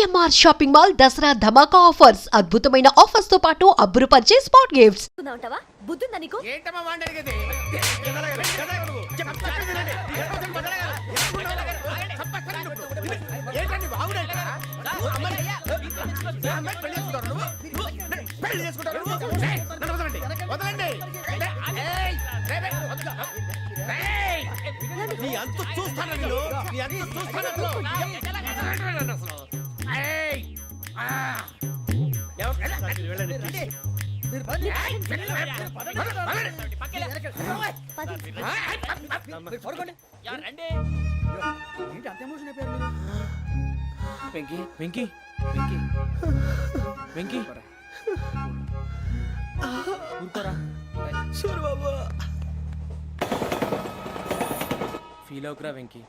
CMR shopping mall Dasara ధమాకా offers అద్భుతమైన offers తో పాటు అబ్బురుపరిచే స్పాట్ గిఫ్ట్స్. ఉంటావా బుద్ధుందా నీకు? ఏంటమ్మా వాడేది పెళ్లి చేసుకుంటారు వదలండి. నీ అంత చూస్తాను నీ అంత చూస్తాను. వెంకీ వెంకీ వెంకీ వెంకీ ఊరుకోరా ఫీల్ అవుకురా వెంకీ,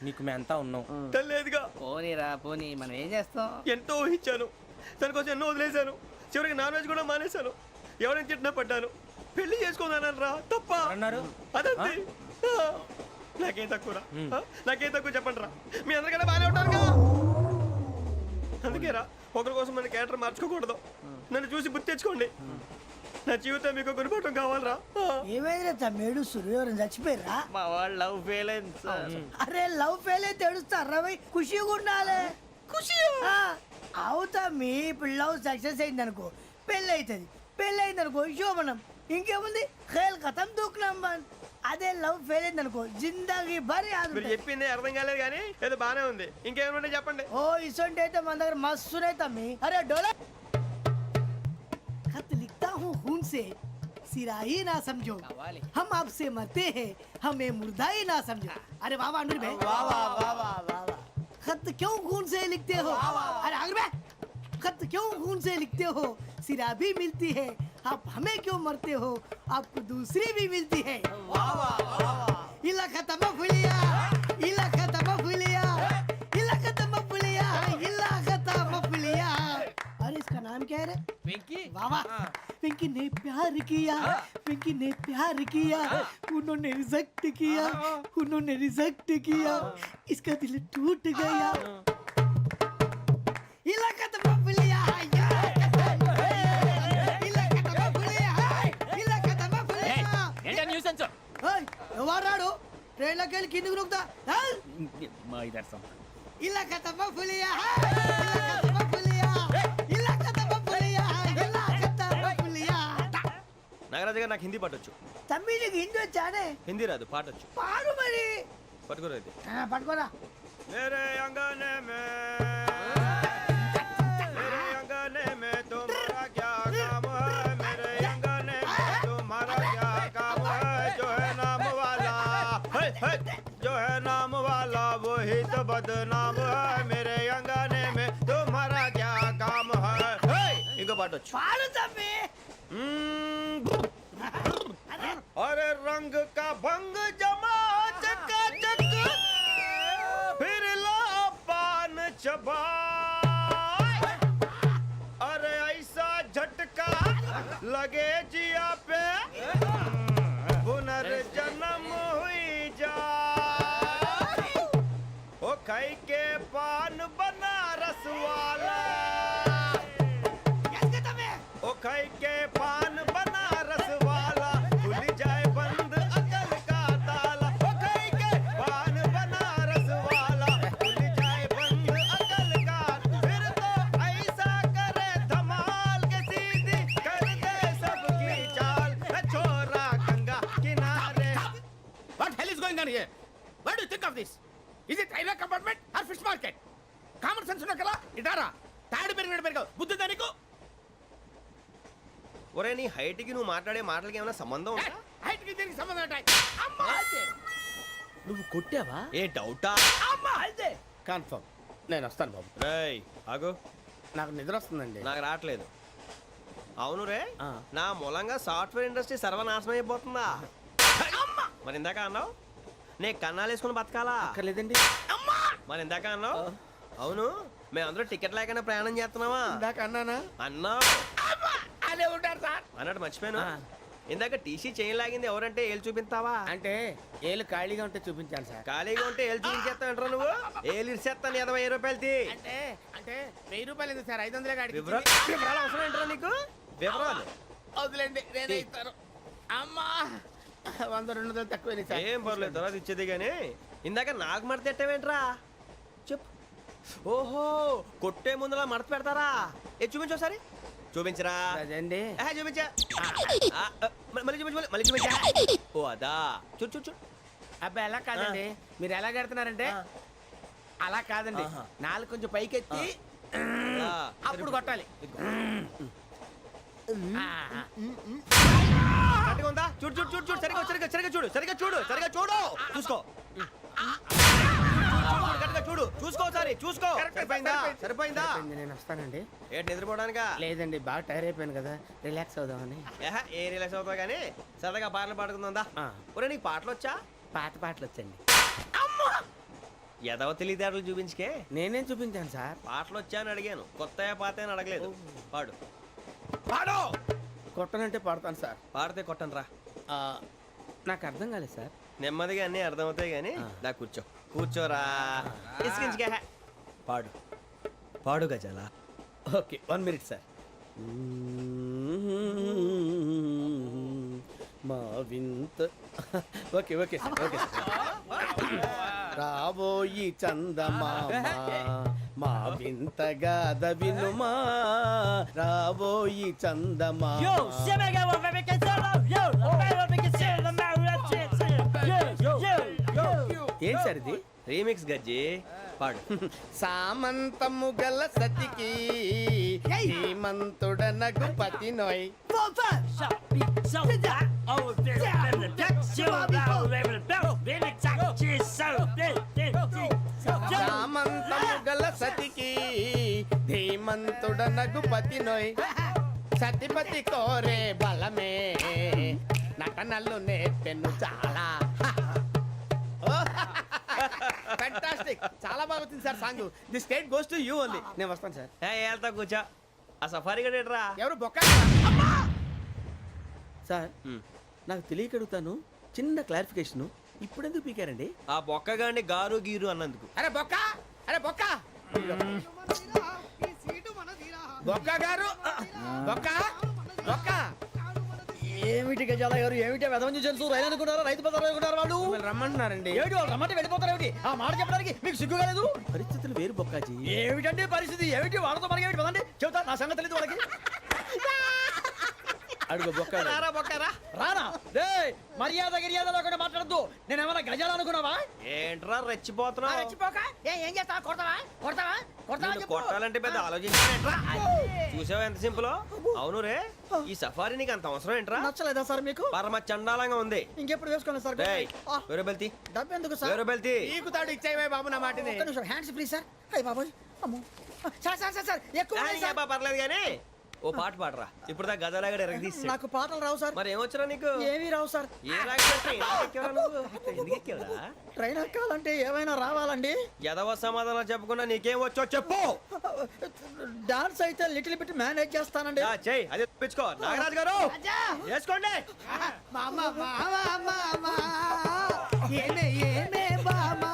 నీకు మేమంతా ఉన్నాం. తెలియదుగా పోనీరా పోనీ, మనం ఏం చేస్తాం? ఎంతో ఊహించాను, దానికోసం ఎన్నో వదిలేశాను. చివరికి నాన్ వెజ్ కూడా మానేశాను. ఎవరైనా తిట్టినా పడ్డాను. పెళ్లి చేసుకోదానని రా తప్ప అన్నారు. అదంతే. నాకేం తక్కువ నాకేం తక్కువ చెప్పండి రా. మీ అందరికన్నా బాగానే ఉంటారుగా. అందుకే రా, ఒకరి కోసం మన క్యారెక్టర్ మార్చుకోకూడదు. నన్ను చూసి గుర్తు తెచ్చుకోండి. నా జీవితం మీకు గురిపటం కావాలరా. ఏమైనా తమ్మేడు సురవరం చచ్చిపోయిరా? మా వాళ్ళు లవ్ ఫెయిల్ అయింది సార్. అరే లవ్ ఫెయిల్ అయితే ఏడుస్తారా? ఖుషిగా ఉండాలి. ఖుషి అవుతా. మీ ఇప్పుడు లవ్ సక్సెస్ అయింది అనుకో, పెళ్ళి అవుతుంది. పెళ్ళి అయింది అనుకో శోభనం. ఇంకేముంది, ఖేల్ కథం దూకునాం బాన్. అదే లవ్ ఫెయిల్ అయింది అనుకో జిందాగీ భారీ. మీరు చెప్పింది అర్థం కాలేదు కానీ ఏదో బానే ఉంది. ఇంకేమైనా చెప్పండి. ఓ ఇసొంటి అయితే మన దగ్గర మస్తునే తమ్మి. అరే డోలా खत लिखता हूँ खून से, सिरा ही ना समझो, हम आपसे मरते हैं, हमें मुर्दा ही ना समझो. अरे वाह वाह अनुर भाई, वाह वाह वाह वाह वाह. खत क्यों खून से लिखते हो? अरे अनुर भाई, खत क्यों खून से लिखते हो? सिरा भी मिलती है, आप हमें क्यों मरते हो? आपको दूसरी भी मिलती है. वाह वाह वाह. इला खत्म फुलिया, इला खत्म फुलिया, इला खत्म फुलिया, इला खत्म फुलिया. अरे इसका नाम क्या है रे? వెంకీ वाह पिंकी ने प्यार किया, पिंकी ने प्यार किया, उन्होंने रिजेक्ट किया, उन्होंने रिजेक्ट किया, इसका दिल टूट गया. इलाका तो बबलिया ఎవరాడు ట్రైన్లోకి వెళ్ళి కిందికి నొక్కుతా. మా ఇదర్శం ఇలాకా తప్ప పులియా, ఇలాకా తప్ప పులియా, ఇలాకా తప్ప పులియా, ఇలాకా తప్ప పులియా. నాగరాజు గారు నాకు హిందీ పాటొచ్చు. తమ్మి నీకు హిందీ వచ్చానే? హిందీ రాదు, పాటొచ్చు. పాడు మరి. పట్టుకోరైతే పట్టుకోరా. मेरे अंगने में मेरे अंगने में तुम्हारा क्या काम है? मेरे अंगने में तुम्हारा क्या काम है? जो है नाम वाला है, जो है नाम वाला वही तो बदनाम है. मेरे अंगने में तुम्हारा क्या काम है? इनको बाटो पाड़ो तम्मी. अरे रंग का भंग जमा चकाचक, फिर ला पान चबा. अरे ऐसा झटका लगे जिया पे, पुनर्जन्म हुई जा. ओ खाई के पान बनारस वाला, ओ खाई के पान बनारस वाला, खुल जाए बंद अकल का ताला. ओ खाई के पान बनारस वाला, खुल जाए बंद अकल का. फिर तो ऐसा करे धमाल के सीधी कर दे सबकी चाल. छोरा गंगा किनारे. What hell is going on here? What do you think of this? Is it railway compartment or fish market? Common sense ఉన్న కదా ఇటారా. తాడు పెరిగావు బుద్ధి దానికి. ఒరే నీ హైట్ కి నువ్వు మాట్లాడే మాటలకి ఏమైనా సంబంధం ఉందా? హైట్ కి దీనికి సంబంధం ఉంటాయి. అమ్మా అయితే నువ్వు కొట్టావా? ఏ డౌటా? అమ్మా అయితే కన్ఫర్మ్. నేను వస్తాను బాబు. రేయ్ ఆగు, నాకు నిద్ర వస్తుందండి. నాకు రావట్లేదు. అవును రే, నా మూలంగా సాఫ్ట్వేర్ ఇండస్ట్రీ సర్వనాశనం అయిపోతుందా? మరి ఇందాక అన్నావు నే కన్నాలు వేసుకుని బతకాలా? అక్కర్లేదండి. మరి ఇందాక అన్నావు అవును మేమందరూ టికెట్ లేకుండా ప్రయాణం చేస్తున్నావా? ఇందాక అన్నానా? అన్నావు అదే ఉంటారు సార్ అన్నట్టు మర్చిపోయాను. ఇందాక టీసీ చైన్ లాగింది ఎవరంటే ఏళ్ళు చూపిస్తావా? అంటే ఏళ్ళు ఖాళీగా ఉంటే చూపించాను సార్. ఖాళీగా ఉంటే ఏళ్ళు చూపించేస్తావు నువ్వు. ఏళ్ళు ఇచ్చేస్తాను 20 రూపాయలు తీ. అంటే అంటే 1000 రూపాయలు ఎందుకు సార్? 500 కాడికి వివరాలు అవసరం ఏంట్రా నీకు? వివరాలు వదిలేండి, నేనే ఇస్తాను. అమ్మా 100-200 తక్కువ సార్. ఏం పర్లేదు, తర్వాత ఇచ్చేది కానీ ఇందాక నాకు మడత ఎట్టవేంట్రా చెప్పు. ఓహో, కొట్టే ముందులా మడత పెడతారా? ఏ చూపించు ఒకసారి. చూపించరా. అదండి. చూపించా. మళ్ళీ చూపించు, మళ్ళీ చూపించా. ఓ అదా, చూడు చూడు చూడు. అబ్బాయి ఎలా కాదండి, మీరు ఎలా కడుతున్నారంటే అలా కాదండి. నాలుగు కొంచెం పైకెత్తి అప్పుడు కొట్టాలి. కరెక్ట్గా ఉందా? చూడు చూడు చూడు చూడు. సరిగా సరిగా సరిగా చూడు, సరిగా చూడు, సరిగా చూడు. చూసుకో, కరెక్ట్గా చూడు, చూసుకో ఒకసారి చూసుకో. సరిపోయిందా? సరిపోయిందా? నేను వస్తానండి. ఏంటి నిద్రపోవడానికా? లేదండి, బాగా టైర్ అయిపోయాను కదా, రిలాక్స్ అవుదామని. ఏ రిలాక్స్ అవుతావు కానీ సరదాగా పాటలు పాడుకుందా? ఒరే నీకు పాటలు వచ్చా? పాత పాటలు వచ్చండి. ఎదవ తెలివితేటలు చూపించుకే. నేనేం చూపించాను సార్? పాటలు వచ్చా అని అడిగాను, కొత్త పాత అని అడగలేదు. పాడు పాడు. కొట్టనంటే పాడతాను సార్. పాడితే కొట్టను రా. నాకు అర్థం కాలేదు సార్. నెమ్మదిగా అన్నీ అర్థమవుతాయి కానీ దా కూర్చో. కూర్చోరా. ఇసుకించుకే. పాడు పాడు గజాల. Okay, 1 minute sir. మా వింత. Okay okay sir, okay sir. రాబోయి చందమామ మా వింతగా వినుమా, రాబోయి చందమామ. ఏంటి సార్ ఇది? రీమిక్స్ గజ్జి. పాడు. సామంతము గల సతికి హేమంతుడనగు పతి నోయ్. సామంతము గల సతికి ధీమంతుడనగు పతి నోయ్. సతిపతి కోరే బలమే నటనలు నేర్పెను చాలా. ఫ్యాంటాస్టిక్, చాలా బాగా వచ్చింది sir song. The state goes to you only. నేను వస్తాను సార్. వెళ్తా కూర్చో. ఆ సఫారీ గడేట్రా. ఎవరు బొక్క సార్? నాకు తెలియక అడుగుతాను, చిన్న క్లారిఫికేషన్. ఇప్పుడు ఎందుకు పీకారండి? ఆ బొక్కగాండి గారు గీరు అన్నందుకు. అరే బొక్క, అరే బొక్క, బొక్క గారు, బొక్క బొక్క. ఏమిటి గజాల గారు, ఏమిటి వెదవం చూసారు? రైలు అనుకున్నారా? రైతు బజార్ అనుకున్నారు వాళ్ళు? రమ్మంటున్నారండి. ఏమిటి వాళ్ళు రమ్మంటే వెళ్ళిపోతారు? ఏమిటి ఆ మాట చెప్పడానికి మీకు సిగ్గు కాలేదు? పరిస్థితులు వేరు బొక్కాజీ. ఏమిటండి పరిస్థితి? ఏమిటి వాళ్ళతో మనకి ఏమిటి? పదండి చెబుతా, నా సంగతి తెలియదు వాళ్ళకి. అడుగు బొక్క. రారా బొక్కరా. రానా రే, మర్యాద గిర్యాద లేకుండా మాట్లాడద్దు. నేను ఏమన్నా గజాలు అనుకున్నావా? ఏంట్రా రెచ్చిపోతున్నావు? రెచ్చిపోక ఏం చేస్తావా? కొడతావా కొడతావా కొడతావా నిన్ను చెప్పు. కొట్టాలంటే పెద్ద ఆలోచించానేంట్రా. చూసావా ఎంత సింపుల్? అవును రే, ఈ సఫారీ నీకు అంత అవసరం ఏంట్రా? నచ్చలేదా సార్ మీకు? పరమ చండాలంగా ఉంది. ఇంకెప్పుడు వేసుకోండి సార్. వేరే బెల్తి, డబ్బు ఎందుకు సార్? వేరే బెల్తి. నీకు తాడు ఇచ్చాయి బాబు నా మాటని. ఒక్క నిమిషం, హ్యాండ్స్ ఫ్రీ సార్. అయ్య బాబోయ్, అమ్మో. సార్ సార్ సార్ సార్ ఎక్కువ ఉన్నాయి సార్. పర్లేదు కానీ ఓ పాట పాడరా. ఇప్పుడు దా గదలాగడ ఎరగదీసి. నాకు పాటలు రావు సార్. మరి ఏమొచ్చరా నీకు? ఏమీ రావు సార్. ఏ ఎందుకు ఎక్కేవరా? ట్రైన్ ఎక్కాలంటే ఏమైనా రావాలండి. ఎదవ సమాధానం చెప్పకుండా నీకేం వచ్చో చెప్పు. డాన్స్ అయితే లిటిల్ బిట్ మేనేజ్ చేస్తానండి. చెయ్యి, అదే తెప్పించుకో. నాగరాజు గారు వేసుకోండి. మామ మామ మామ ఏమే ఏమే బామా,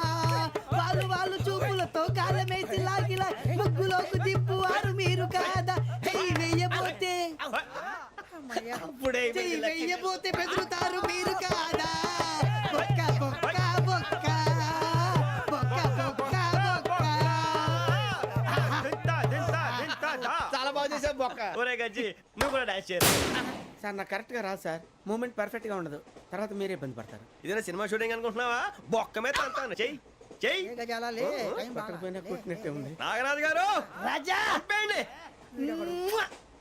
వాళ్ళు వాళ్ళు చూపులతో కాలమేసి లాగిలా ముగ్గులోకి దిప్పువారు మీరు కాదా? చెయ్యి వెయ్యబోతే చెయ్యి వెయ్యబోతే బెదురుతారు మీరు కాదా? బొక్క బొక్క బొక్క బొక్క బొక్క బొక్క. చాలా బాగా చేసావు బొక్క. ఒరే గజ్జి, నువ్వు కూడా డాన్స్ చేయరు. సార్ నాకు కరెక్ట్ గా రాదు సార్. మూమెంట్ పర్ఫెక్ట్ గా ఉండదు, తర్వాత మీరే ఇబ్బంది పడతారు. ఇదేనా సినిమా షూటింగ్ అనుకుంటున్నావా? బొక్క మీద తంతాను. చెయ్యి చెయ్యి. ఏ గజాలా లే, టైం బాగా. పట్టకపోయినా కొట్టినట్టే ఉంది. నాగరాజు గారు రాజా చెప్పండి.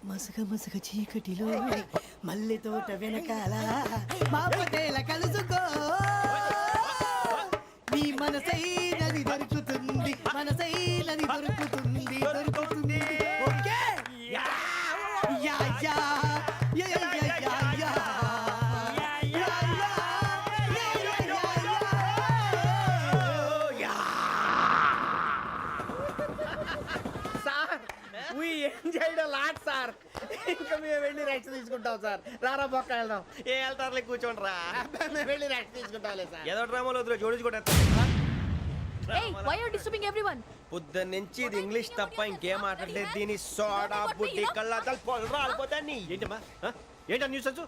మసగ మసగ చీకటిలో మల్లె తోట వెనకాల మా పటేల కలుసుకో, నీ మనసైనది దొరుకుతుంది, మనసైనది దొరుకుతుంది దొరుకుతుంది. Okay yeah yeah yeah yeah yeah yeah yeah. Sir చేయడం లాట్ సార్. ఇంకా మేము వెళ్ళి రెస్ట్ తీసుకుంటాం సార్. రారా బొక్క వెళ్దాం. ఏ వెళ్తారులే కూర్చోండి రా. అబ్బా, మేము వెళ్ళి రెస్ట్ తీసుకుంటాంలే సార్. ఏదో డ్రామాలో వద్దు జోడించుకుంటా. Hey, why are you disturbing everyone? పొద్దున్న నుంచి ఇది ఇంగ్లీష్ తప్ప ఇంకేం మాట్లాడలేదు. దీని సోడా బుడ్డి కళ్ళ పొలం రాలిపోతా నీ. ఏంటమ్మా ఏంటా న్యూస్ వచ్చు?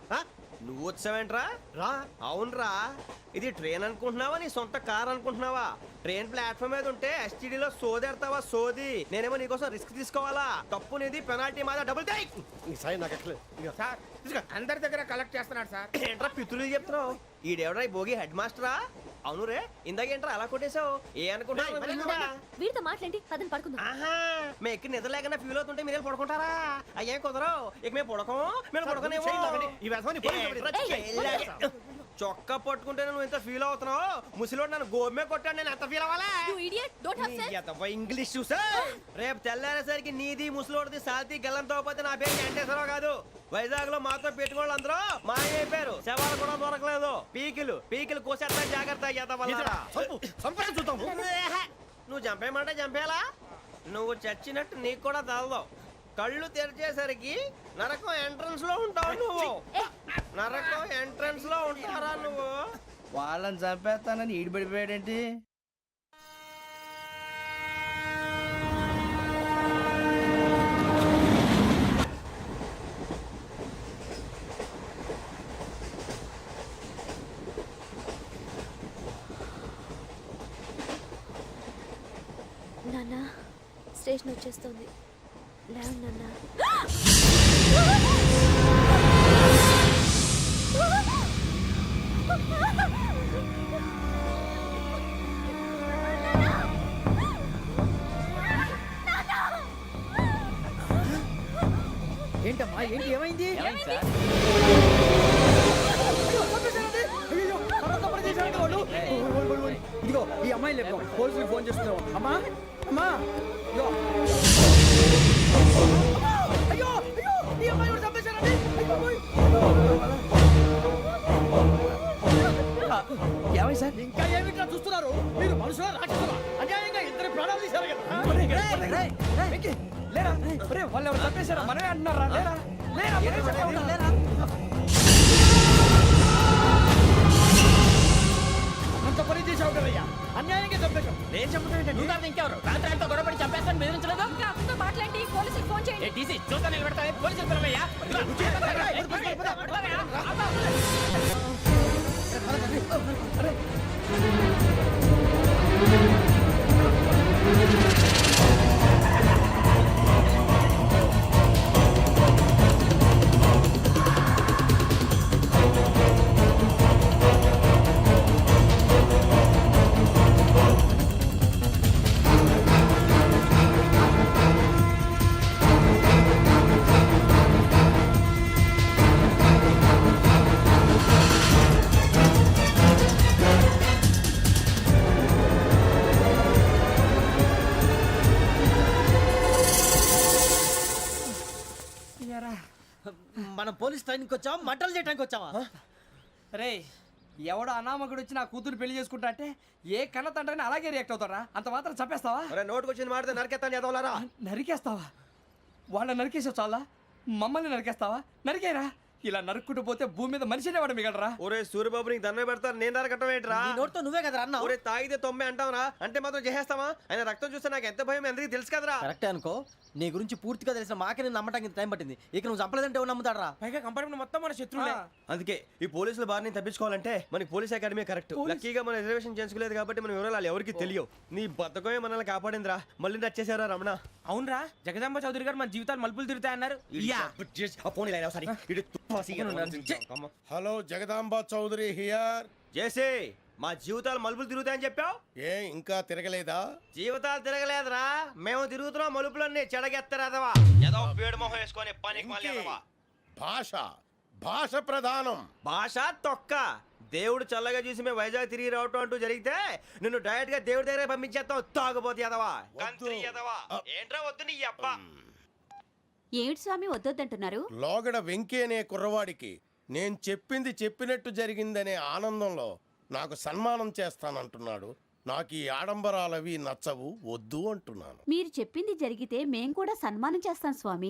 నువ్వు వచ్చావేంట్రా? రా. అవునరా, ఇది ట్రైన్ అనుకుంటున్నావా నీ సొంత కార్ అనుకుంటున్నావా? ట్రైన్ ప్లాట్ఫామ్ మీద ఉంటే ఎస్టీడీలో సోదేడతావా సోది? నేనేమో నీకోసం రిస్క్ తీసుకోవాలా? తప్పు నీది, పెనాల్టీ మాదా, డబుల్ టేక్. ఈ సాయి నాకు ఎక్కలేదు. సార్ తీసుకో. అందరి దగ్గర కలెక్ట్ చేస్తున్నాడు సార్. ఏంట్రా పితులు చెప్తున్నావు? ఈడెవడ్రా ఈ భోగి హెడ్ మాస్టరా? అవును రే, ఇందాకేంట్రా అలా కొట్టేశావు? ఏ అనుకుంటున్నావు? వీరితో మాట్లాడి పదని పడుకుందాం. ఆహా, మేము ఎక్కి నిద్ర లేకుండా ఫీల్ అవుతుంటే మీరే పడుకుంటారా? అయ్యేం కుదరవు. ఇక మేము పడకం, మేము పడుకోనేమో. ఈ వ్యసనాన్ని పోలీసులు చొక్కా పట్టుకుంటే నువ్వు ఎంత ఫీల్ అవుతున్నావు? ముసలివాడు నన్ను గోమే కొట్టాడు, నేను ఎంత ఫీల్ అవ్వాలా? You idiot, don't have sense. English చూసా? రేపు తెల్లారేసరికి నీది ముసలివాడిది సాల్తీ గల్లంతో పోతే నా పేరు వెంకటేశ్వరరావు కాదు. వైజాగ్ లో మాతో పెట్టుకోళ్ళు అందరూ మాయైపోయారు. శవాలు కూడా దొరకలేదు. పీకిలు కోసేస్తా, జాగ్రత్త. నువ్వు చంపేయమంటే చంపేలా? నువ్వు చచ్చినట్టు నీకు కూడా తగదు. కళ్ళు తెరిచేసరికి నరకం ఎంట్రన్స్ లో ఉంటావు నువ్వు. నరకం ఎంట్రన్స్ లో ఉంటారా నువ్వు? వాళ్ళని చంపేస్తానని ఈడిపడిపోయాడేంటి? నాన్న, స్టేషన్ వచ్చేస్తుంది. లేవు నాన్న. ఏంటమ్మా ఏంటి ఏమైంది? ఇదిగో ఈ అమ్మాయి లేపు పోలీసులకు ఫోన్ చేస్తున్నావు. అమ్మా అమ్మా ఇదిగో. అయ్యో అయ్యో ఈ అమ్మాయి కూడా చంపేశారండి. ఏమై సార్? ఇంకా ఏమిట్లా చూస్తున్నారు? మీరు మనుషుల రాక్షసులా? అన్యాయంగా ఇద్దరు ప్రాణాలు తీశారు కదా. లేరా వాళ్ళు ఎవరు చంపేశారా? మనమే అంటున్నారా? లేరా లేరా అంత పని చేసావు కదయ్యా, అన్యాయంగా చంపేశావు. నేను చెప్పడం నువ్వు కాదు ఇంకెవరు? రాత్రి ఆయనతో గొడవపడి చంపేస్తాను బెదిరించలేదు. ఇంకా అతనితో మాట్లాడి పోలీసులకు ఫోన్ చేయండి. టీసీ చూస్తా నిలబెడతా. పోలీసులు పిలవయ్యా. మనం పోలీస్ ట్రైనింగ్ వచ్చావా, మంటలు చేయడానికి వచ్చావా? రే ఎవడో అనామకుడు వచ్చి నా కూతురు పెళ్లి చేసుకుంటా అంటే ఏ కన్న తండ్రిని అలాగే రియాక్ట్ అవుతారా? అంత మాత్రం చంపేస్తావా? నోటుకు వచ్చింది మాడితే నరకెత్తాను చదవాలరా? నరికేస్తావా? వాళ్ళని నరికేసావు చాలా, మమ్మల్ని నరికేస్తావా? నరికేరా. ఇలా నరుక్కుంటూ పోతే భూమి మీద మనిషినే వాడు మిగలరా? ఒరే సూర్యబాబు నీకు దండ పెడతాను, నేను నరకటం ఏంట్రా? నీ నోటితో నువ్వే కదా అన్నా. ఒరే తాగితే 90 అంటావరా? అంటే మాత్రం చేసేస్తావా? ఆయన రక్తం చూస్తే నాకు ఎంత భయం అందరికీ తెలుసు కదరా. కరెక్టే అనుకో, నీ గురించి పూర్తిగా తెలిసిన మాకే నేను నమ్మటానికి టైం పట్టింది. ఇక నువ్వు చంపలేదంటే ఎవరు నమ్ముతాడరా? పైగా కంపార్ట్మెంట్ మొత్తం మన శత్రువులే. అందుకే ఈ పోలీసుల బారిని తప్పించుకోవాలంటే మనకి పోలీస్ అకాడమీ కరెక్ట్. లక్కీగా మనం రిజర్వేషన్ చేసుకోలేదు కాబట్టి మన వివరాలు ఎవరికి తెలియవు. నీ బతకమే మనల్ని కాపాడిందిరా. మళ్ళీ నచ్చేసారా రమణ? అవునరా, జగదాంబ చౌదరి గారు మన జీవితాలు మలుపులు తిరుగుతాయన్నారు. Hello Jagadamba Chowdary here. చేసే మా జీవితాలు మలుపులు తిరుగుతాయని చెప్పావు. ఏ ఇంకా తిరగలేదా? జీవితాలు తిరగలేదురా, మేము తిరుగుతున్నాం మలుపులన్నీ. చెడగెత్తరాదవా ఏదో పేడు మొహం వేసుకొని పనికి మళ్ళీ భాష భాష ప్రధానం. భాష తొక్క. దేవుడు చల్లగా చూసి మేము వైజాగ్ తిరిగి రావటం అంటూ జరిగితే నిన్ను డైరెక్ట్ గా దేవుడి దగ్గర పంపించేస్తాం. తాగబోతు ఎదవా, కంత్రి ఎదవా. ఏంట్రా వద్దు నీ అబ్బా. ఏమిటి స్వామి వద్దొద్దంటున్నారు? లోగడ వెంకీ అనే కుర్రవాడికి నేను చెప్పింది చెప్పినట్టు జరిగిందనే ఆనందంలో నాకు సన్మానం చేస్తానంటున్నాడు. నాకు ఈ ఆడంబరాలవి నచ్చవు, వద్దు అంటున్నాను. మీరు చెప్పింది జరిగితే మేం కూడా సన్మానం చేస్తాం స్వామి.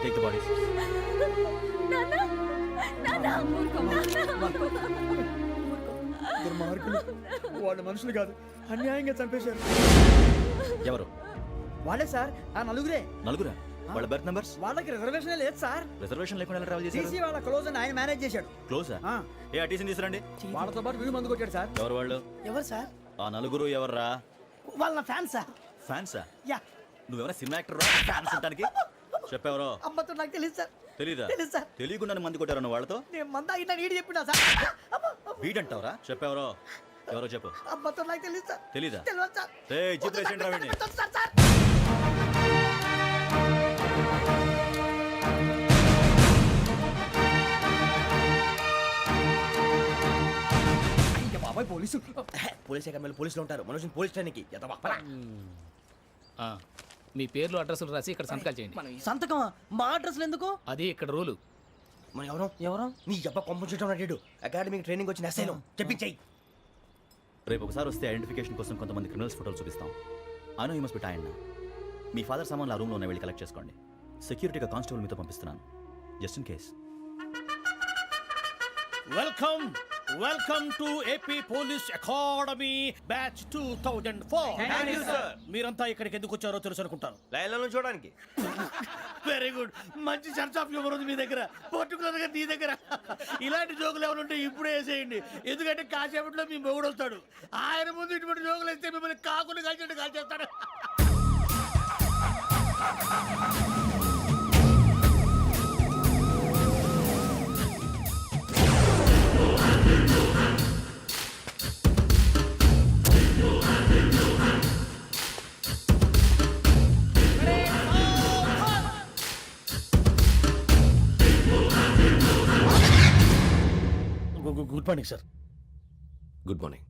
Take the bodies. దుర్మార్గులు, వాళ్ళు మనుషులు కాదు, అన్యాయంగా చంపేశారు. ఎవరు? వాళ్ళే సార్, ఆ నలుగురే. నలుగురా? వాళ్ళ బర్త్ నంబర్స్? వాళ్ళకి రిజర్వేషన్ లేదు సార్. రిజర్వేషన్ లేకుండా ఎలా ట్రావెల్ చేశారు? టీసీ వాళ్ళ క్లోజ్ అని ఆయన మేనేజ్ చేశాడు. క్లోజా? ఆ. ఏ ఆ టీసీని తీసుకురండి. వాళ్ళతో పాటు వీడు మందు కొట్టాడు సార్. ఎవరు వాళ్ళు? ఎవరు సార్? ఆ నలుగురు ఎవర్రా? వాళ్ళ నా ఫ్యాన్ సార్. ఫ్యాన్సా? యా. నువ్వెవరా సినిమా యాక్టర్ రా ఫ్యాన్స్ అంటానికి? చెప్పెవరో? అమ్మతో నాకు తెలియదు సార్. తెలీదా? తెలీదు సార్. తెలియకుండా మంది కొట్టారన్న వాళ్ళతో? నేను మంద అయినా నీడు చెప్పినా సార్. వీడంటావరా? చెప్పెవరో? ఎవరో చెప్పు. అమ్మతో నాకు తెలియదు సార్. తెలీదా? తెలియదు సార్. ఏయ్ జీప్ రేస్ ఏంట్రా వీడిని? Sir sir. ఇంకా బాబాయ్ పోలీసు. పోలీస్ అకాడమీలో పోలీసులు ఉంటారు, మనుషులు పోలీస్ ట్రైనింగ్కి మీ పేర్లు అడ్రస్లు రాసి ఇక్కడ సంతకాలు చేయండి. సంతకం మా అడ్రస్లు ఎందుకు? అది ఇక్కడ రూలు. మనం ఎవరు నీ అబ్బా పంపించడం అడిగాడు. అకాడమిక్ ట్రైనింగ్ వచ్చిన అసైలం చెప్పించాయి. రేపు ఒకసారి వస్తే ఐడెంటిఫికేషన్ కోసం కొంతమంది క్రిమినల్స్ ఫోటోలు చూపిస్తాం. I know you must be tired now. Me father సామాన్లు ఆ రూమ్లో ఉన్న వెళ్ళి కలెక్ట్ చేసుకోండి. సెక్యూరిటీగా కానిస్టేబుల్ మీతో పంపిస్తున్నాను, just in case. Welcome to AP police academy batch 2004. మీరంతా ఇక్కడికి ఎందుకు వచ్చారో తెలుసు అనుకుంటాను. లైన్లో చూడడానికి. వెరీ గుడ్, మంచి సెన్స్ ఆఫ్ హ్యూమర్ ఉంది మీ దగ్గర, పర్టికులర్ గా నీ దగ్గర. ఇలాంటి జోకులు ఏమైనా ఉంటే ఇప్పుడే వేసేయండి, ఎందుకంటే కాసేపట్లో మీ మొగుడు వస్తాడు. ఆయన ముందు ఇటువంటి జోకులు వేస్తే మిమ్మల్ని కాకుని కాల్చేట్టు కాల్చేస్తాడు. Good morning sir. Good morning.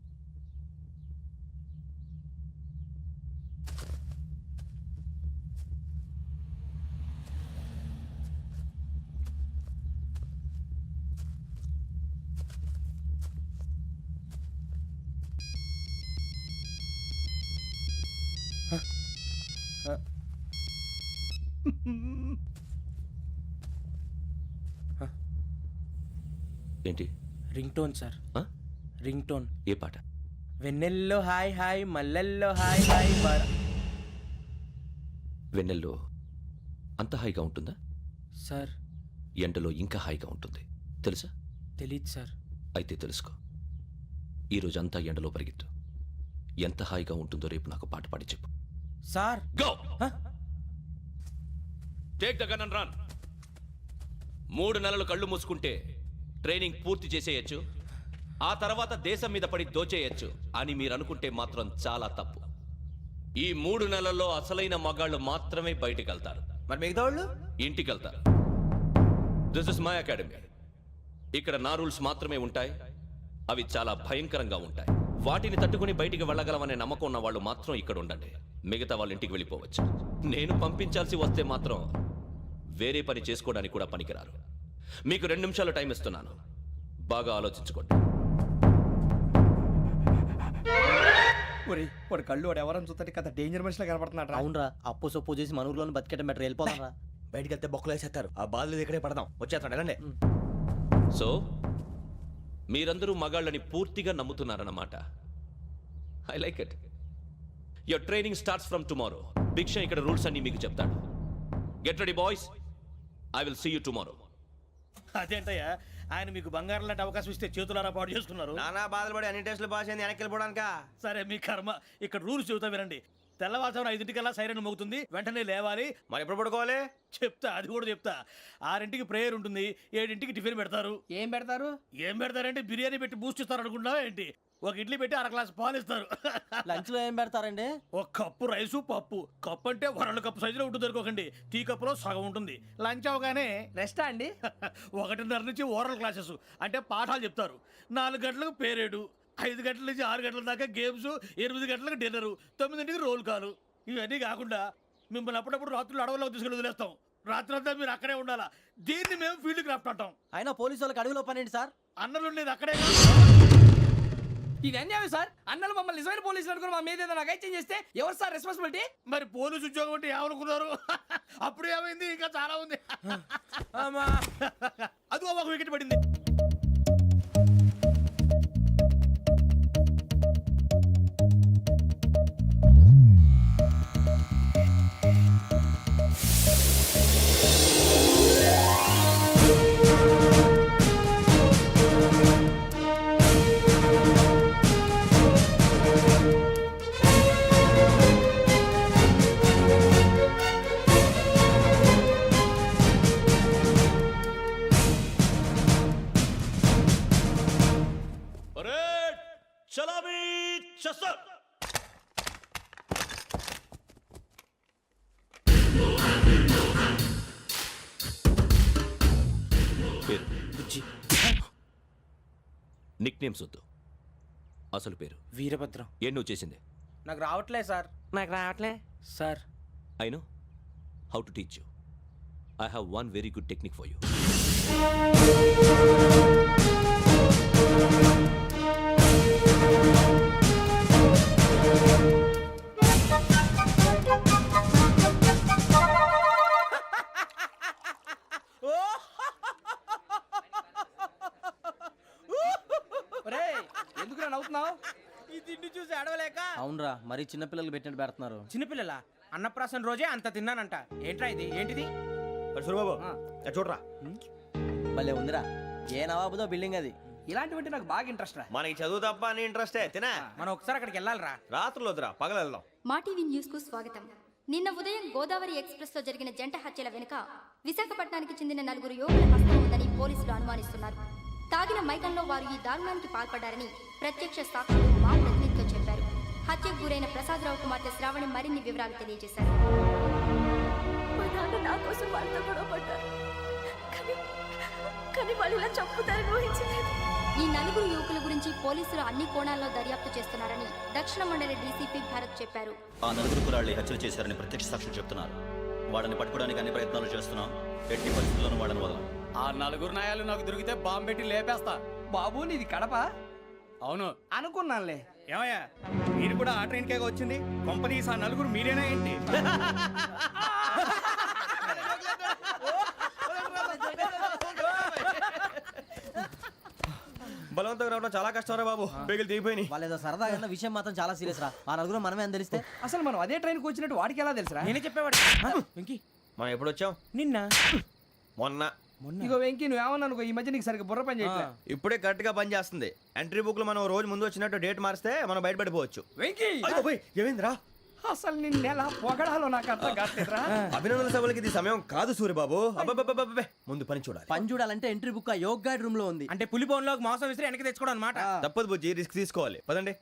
ఏంటి? Ring tone sir. Ring tone. ఏ పాట? వెన్నెల్లో హాయ్ హాయ్, మల్లెల్లో హాయ్ హాయ్. వెన్నెల్లో అంత హాయిగా ఉంటుందా సార్? ఎండలో ఇంకా హాయిగా ఉంటుంది తెలుసా? తెలీదు సార్. అయితే తెలుసుకో, ఈరోజు అంతా ఎండలో పరిగెత్తు. ఎంత హాయిగా ఉంటుందో రేపు నాకు పాట పాడి చెప్పు. Sir go take the gun and run. 3 నెలలు కళ్ళు మూసుకుంటే ట్రైనింగ్ పూర్తి చేసేయచ్చు, ఆ తర్వాత దేశం మీద పడి దోచేయచ్చు అని మీరు అనుకుంటే మాత్రం చాలా తప్పు. ఈ 3 నెలల్లో అసలైన మగాళ్ళు మాత్రమే బయటికి వెళ్తారు. మరి మిగతా వాళ్ళు ఇంటికి వెళ్తారు. This is my academy. ఇక్కడ నా రూల్స్ మాత్రమే ఉంటాయి, అవి చాలా భయంకరంగా ఉంటాయి. వాటిని తట్టుకుని బయటికి వెళ్ళగలమనే నమ్మకం ఉన్న వాళ్ళు మాత్రం ఇక్కడ ఉండండి, మిగతా వాళ్ళు ఇంటికి వెళ్ళిపోవచ్చు. నేను పంపించాల్సి వస్తే మాత్రం వేరే పని చేసుకోవడానికి కూడా పనికిరారు. మీకు 2 నిమిషాలు టైం ఇస్తున్నాను, బాగా ఆలోచించుకోండి. వాడు కళ్ళు వాడు ఎవరని చూస్తే కదా డేంజర్ మనిషిలో కనపడుతున్నాడు. అవునరా, అప్పు సొప్పు చేసి మన ఊర్లో బతికేయడం బెటర్. వెళ్ళిపోతారా? బయటికి వెళ్తే బొక్కలు వేసేస్తారు. ఆ బాధలు ఇక్కడే పడదాం. వచ్చేస్తాడు వెళ్ళండి. సో మీరందరూ మగాళ్ళని పూర్తిగా నమ్ముతున్నారన్నమాట. I like it. Your training starts from tomorrow. Bhiksha ఇక్కడ రూల్స్ అన్ని మీకు చెప్తాడు. Get ready boys, I will see you tomorrow. అదేంటయ్యా, ఆయన మీకు బంగారం లాంటి అవకాశం ఇస్తే చేతులారా పాటు చేసుకున్నారు. నానా బాధలు పడి అన్ని టెస్టులు పాస్ అయింది, వెనక్కి వెళ్ళిపోవడానికా? సరే మీ కర్మ. ఇక్కడ రూల్స్ చెబుతా వినండి. తెల్లవారుజామున 5 సైరన్ మోగుతుంది, వెంటనే లేవాలి. మరి ఎప్పుడు పడుకోవాలి? చెప్తా, అది కూడా చెప్తా. 6 ప్రేయర్ ఉంటుంది, 7 టిఫిన్ పెడతారు. ఏం పెడతారు? ఏం పెడతారంటే బిర్యానీ పెట్టి బూస్ట్ ఇస్తారు అనుకుంటున్నావా ఏంటి? ఒక ఇడ్లీ పెట్టి 1 గ్లాస్ పాలు ఇస్తారు. లంచ్ లో ఏం పెడతారండి? ఒక కప్పు రైసు పప్పు. కప్పు అంటే 1 కప్పు సైజులో ఉంటుంది అనుకోకండి, టీ కప్పులో సగం ఉంటుంది. లంచ్ అవగానే రెస్టా అండి? 1:30 నుంచి ఓరల్ క్లాసెస్ అంటే పాఠాలు చెప్తారు. 4 గంటలకు పేరేడు, 5 గంటల నుంచి 6 గంటల దాకా గేమ్స్, 8 గంటలకు డిన్నర్, 9ంటికి రోల్ కాలు. ఇవన్నీ కాకుండా మిమ్మల్ని అప్పుడప్పుడు రాత్రులు అడవుల్లో తీసుకెళ్ళి వదిలేస్తాం. రాత్రంతా మీరు అక్కడే ఉండాలా. దీన్ని మేము ఫీల్డ్ క్రాఫ్ట్ అంటాం. అయినా పోలీసు వాళ్ళకి అడవిలో పని ఏంటి సార్? అన్నలు ఉండేది అక్కడే. ఇది అన్యాయం సార్. అన్నలు మమ్మల్ని నిజమైన పోలీసులు అనుకుని మా మీద ఏదైనా చేంజ్ చేస్తే ఎవరు సార్ రెస్పాన్సిబిలిటీ? మరి పోలీసు ఉద్యోగం అంటే ఏమనుకున్నారు? అప్పుడు ఏమైంది, ఇంకా చాలా ఉంది. అది ఒక వికెట్ పడింది. చలామీ చసర్. పేరు నిక్ నేమ్స్ వద్దు, అసలు పేరు. వీరభద్రం. ఏం నువ్వు చేసింది? నాకు రావట్లే సార్. నాకు రావట్లే sir. I know how to teach you. I have one very good technique for you. ఎందుకు నవ్వుతున్నావు? ఈ తిండి చూసి అడవలేక. అవునరా, మరీ చిన్నపిల్లలు పెట్టినట్టు పెడుతున్నారు. చిన్నపిల్లల అన్నప్రాసన రోజే అంత తిన్నానంట. ఏంట్రా ఇది? ఏంటిది? సూరిబాబు చూడరా, భలే ఉందిరా. ఏ నవాబుదో బిల్డింగ్ అది. ఇలాంటివంటే నాకు బాగా ఇంట్రెస్ట్ రా. మనకి చదువు తప్ప అని ఇంట్రెస్టే. తినా మనం ఒకసారి అక్కడికి వెళ్ళాలిరా. రాత్రులు వద్దురా, పగలు వెళ్దాం. మా టీవీ న్యూస్ కు స్వాగతం. నిన్న ఉదయం గోదావరి ఎక్స్ప్రెస్ లో జరిగిన జంట హత్యల వెనుక విశాఖపట్నానికి చెందిన 4 యువకుల హస్తం ఉందని పోలీసులు అనుమానిస్తున్నారు. తాగిన మైకంలో వారు ఈ దారుణానికి పాల్పడ్డారని ప్రత్యక్ష సాక్షులు మా ప్రతినిధితో చెప్పారు. హత్యకు గురైన ప్రసాదరావు కుమార్తె శ్రావణి మరిన్ని వివరాలు తెలియజేశారు. మా నాన్న నా కోసం వాళ్ళతో గొడవ పడ్డారు. కానీ వాళ్ళు ఇలా చంపుతారని ఊహించలేదు. ఈ 4 యువకుల గురించి పోలీసులు అన్ని కోణాల్లో దర్యాప్తు చేస్తున్నారని దక్షిణ మండలి డీసీపీ భరత్ చెప్పారు. ఆ 4 కుర్రాళ్ళు హత్యలు చేశారని ప్రత్యక్ష సాక్షులు చెప్తున్నారు. వాళ్ళని పట్టుకోవడానికి అన్ని ప్రయత్నాలు చేస్తున్నాం. ఎట్టి పరిస్థితుల్లోనూ వాళ్ళని వదలం. ఆ 4 నాయాలు నాకు దొరికితే బాంబు పెట్టి లేపేస్తా. బాబు నీది కడప? అవును అనుకున్నానులే. ఏమయ్యా, మీరు కూడా ఆ ట్రైన్ కేగా వచ్చింది? కంపెనీస్ ఆ 4 మీరేనా ఏంటి? బలవంతంగా రావడం చాలా కష్టం రా బాబు. బేగులు దిగిపోయినాయి. వాళ్ళు ఏదో సరదాగా విషయం మాత్రం చాలా సీరియస్ రా. ఆ నలుగురు మనమే అని తెలిస్తే. అసలు మనం అదే ట్రైన్కి వచ్చినట్టు వాడికి ఎలా తెలుసురా? నేనే చెప్పేవాడు. వెంకీ, మనం ఎప్పుడు వచ్చాం? నిన్న మొన్న. ఇగో వెంకీ, నువ్వేమన్నా అనుకో, ఈ మధ్య నీకు సరిగ్గా బుర్ర పని చేయట్లే. ఇప్పుడే కరెక్ట్ గా పని చేస్తుంది. ఎంట్రీ బుక్ లో మనం రోజు ముందు వచ్చినట్టు డేట్ మారిస్తే మనం బయటపడిపోవచ్చు. వెంకీ, ఏమైందిరా? అసలు నిన్న ఎలా పొగడాలో నాకు అర్థం కాట్లేదురా. అభినందన సభలకి ఇది సమయం కాదు సూరిబాబు. అబ్బబ్బబ్బబ్బబ్బే, ముందు పని చూడాలి. పని చూడాలంటే ఎంట్రీ బుక్ ఆ యోగ్ గైడ్ రూమ్ లో ఉంది. అంటే పులి బోన్లోకి మాంసం విసిరి వెనక్కి తెచ్చుకోవడం అనమాట. తప్పదు బుజ్జి, రిస్క్ తీసుకోవాలి. పదండి.